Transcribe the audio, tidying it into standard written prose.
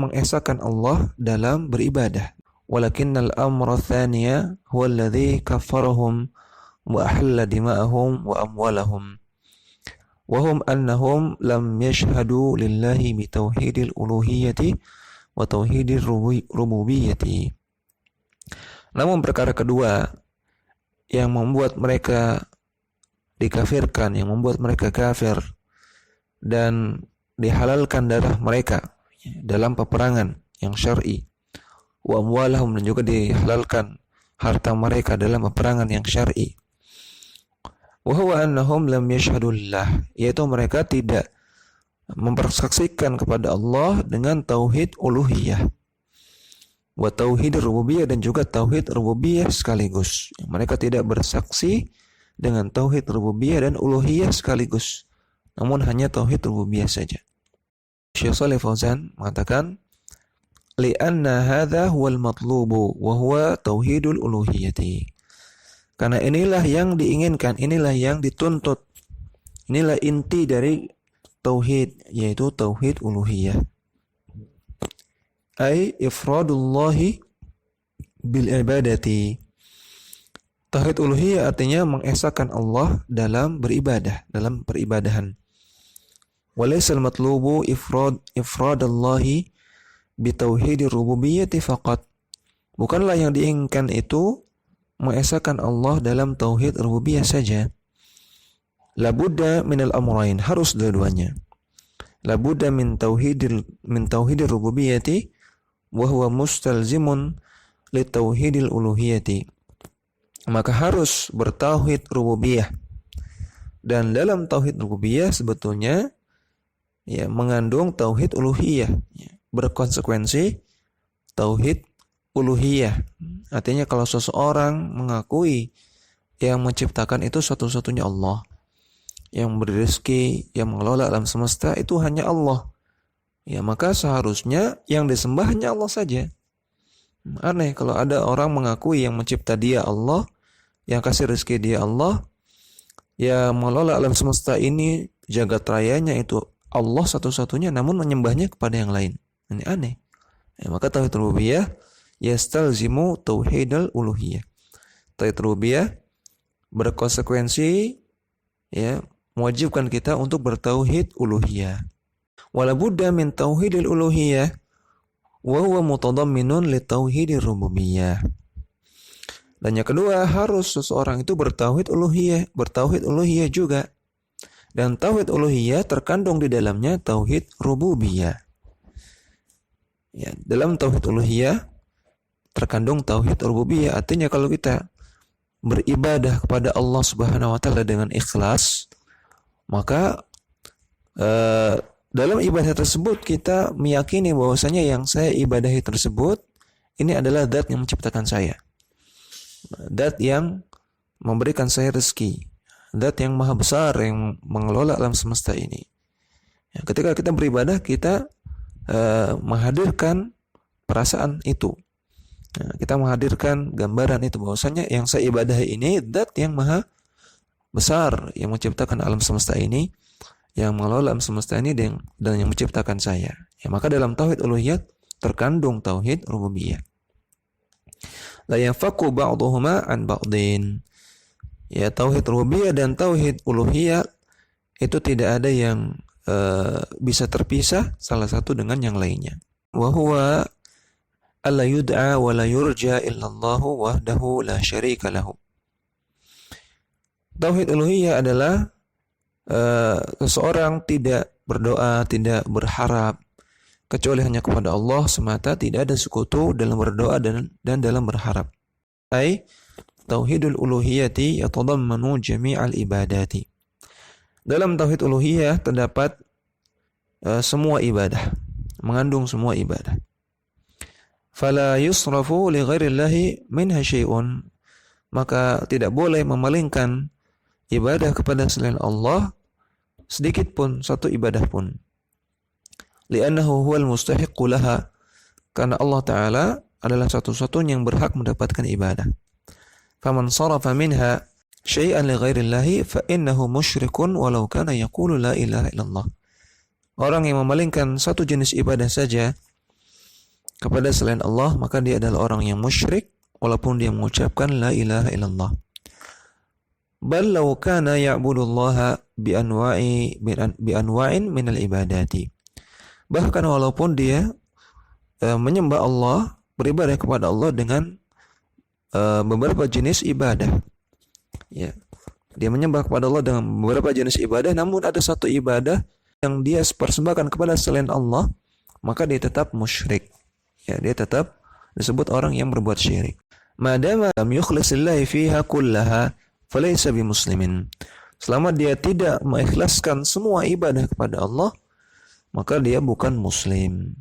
mengesahkan Allah dalam beribadah. Walakinnal amra tsaniya huwa alladhi kaffarahum wa ahalla dima'ahum wa amwalahum. Wa hum annahum lam yashhadu lillahi bi tauhidil uluhiyyati wa tauhidir rububiyyati. Namun perkara kedua yang membuat mereka dikafirkan, yang membuat mereka kafir dan dihalalkan darah mereka dalam peperangan yang syar'i, wa amwalahum, dan juga dihalalkan harta mereka dalam peperangan yang syar'i. Wa huwa annahum lam yashhadu lillah, yaitu mereka tidak mempersaksikan kepada Allah dengan tauhid uluhiyah, wa tauhid rububiyah, dan juga tauhid rububiyah sekaligus. Mereka tidak bersaksi dengan tauhid rububiyah dan uluhiyah sekaligus, namun hanya tauhid rububiyah saja. Syekh Shalih Fauzan mengatakan, li'anna hadza huwal matlubu wa huwa tauhidul uluhiyyati. Karena inilah yang diinginkan, inilah yang dituntut, inilah inti dari tauhid, yaitu tauhid uluhiyah. Ai ifradullahi bil ibadati. Tauhid uluhiyah artinya mengesahkan Allah dalam beribadah, dalam peribadahan. Walaysal matlubu ifradallahi bi tauhidir rububiyyati faqat. Bukanlah yang diinginkan itu mengesahkan Allah dalam tauhid rububiyah saja. Labudda minal amrayn, harus dua-duanya. Labudda min tauhidir rububiyyati wa huwa mustalzimun li tauhidil uluhiyyati. Maka harus bertauhid rububiyah. Dan dalam tauhid rububiyah sebetulnya mengandung tauhid uluhiyah, berkonsekuensi tauhid uluhiyah. Artinya kalau seseorang mengakui yang menciptakan itu satu-satunya Allah, yang memberi rezeki, yang mengelola alam semesta itu hanya Allah, maka seharusnya yang disembah hanya Allah saja. Aneh kalau ada orang mengakui yang mencipta dia Allah, yang kasih rezeki dia Allah, yang mengelola alam semesta ini, jagat rayanya itu Allah satu-satunya, namun menyembahnya kepada yang lain. Ini aneh. Maka tauhid rububiyah yastalzimu tauhidal uluhiyah. Tauhid rububiyah berkonsekuensi mewajibkan kita untuk bertauhid uluhiyah. Wala budda min tauhidil uluhiyah wa huwa mutadamminun li tauhidir rububiyah. Dan yang kedua, harus seseorang itu bertauhid uluhiyah juga. Dan tauhid uluhiyah terkandung di dalamnya tauhid rububiyah. Dalam tauhid uluhiyah terkandung tauhid rububiyah. Artinya kalau kita beribadah kepada Allah Subhanahu wa taala dengan ikhlas, maka dalam ibadah tersebut kita meyakini bahwasanya yang saya ibadahi tersebut ini adalah zat yang menciptakan saya, zat yang memberikan saya rezeki, zat yang maha besar yang mengelola alam semesta ini. Ketika kita beribadah, kita menghadirkan perasaan itu. Kita menghadirkan gambaran itu bahwasanya yang saya ibadahi ini zat yang maha besar yang menciptakan alam semesta ini, yang mengelola alam semesta ini dan yang menciptakan saya. Maka dalam tauhid uluhiyah terkandung tauhid rububiyah. La yanfaku ba'dhuhuma an ba'din. Tauhid rububiyah dan tauhid uluhiyah itu tidak ada yang bisa terpisah salah satu dengan yang lainnya. Wa huwa alla yud'a wa la yurja illallahu wahdahu la syarika lahu. Tauhid uluhiyah adalah seseorang tidak berdoa, tidak berharap kecuali hanya kepada Allah semata, tidak ada sekutu dalam berdoa dan dalam berharap. Ai tauhidul uluhiyati yatadammanu jami'al ibadati. Dalam tauhid uluhiyah terdapat semua ibadah, mengandung semua ibadah. Fala yusrafu li ghairillahi minha syai'un. Maka tidak boleh memalingkan ibadah kepada selain Allah sedikit pun, satu ibadah pun. Li'annahu huwal mustahiqqu laha. Karena Allah Ta'ala adalah satu-satunya yang berhak mendapatkan ibadah. Faman sarafa minha syai'an li ghairillahi fa innahu musyrikun walau kana yaqulu la ilaha illallah. Orang yang memalingkan satu jenis ibadah saja kepada selain Allah, maka dia adalah orang yang musyrik walaupun dia mengucapkan la ilaha illallah. Bal law kana ya'budullaha bi anwa'in minal ibadati. Bahkan walaupun dia menyembah Allah, beribadah kepada Allah dengan beberapa jenis ibadah. Ya. Dia menyembah kepada Allah dengan beberapa jenis ibadah, namun ada satu ibadah yang dia persembahkan kepada selain Allah, maka dia tetap musyrik. Ya, dia tetap disebut orang yang berbuat syirik. Madama lam yukhlisillahi fiha kullaha falaysa bimuslimin. Selama dia tidak mengikhlaskan semua ibadah kepada Allah, maka dia bukan muslim.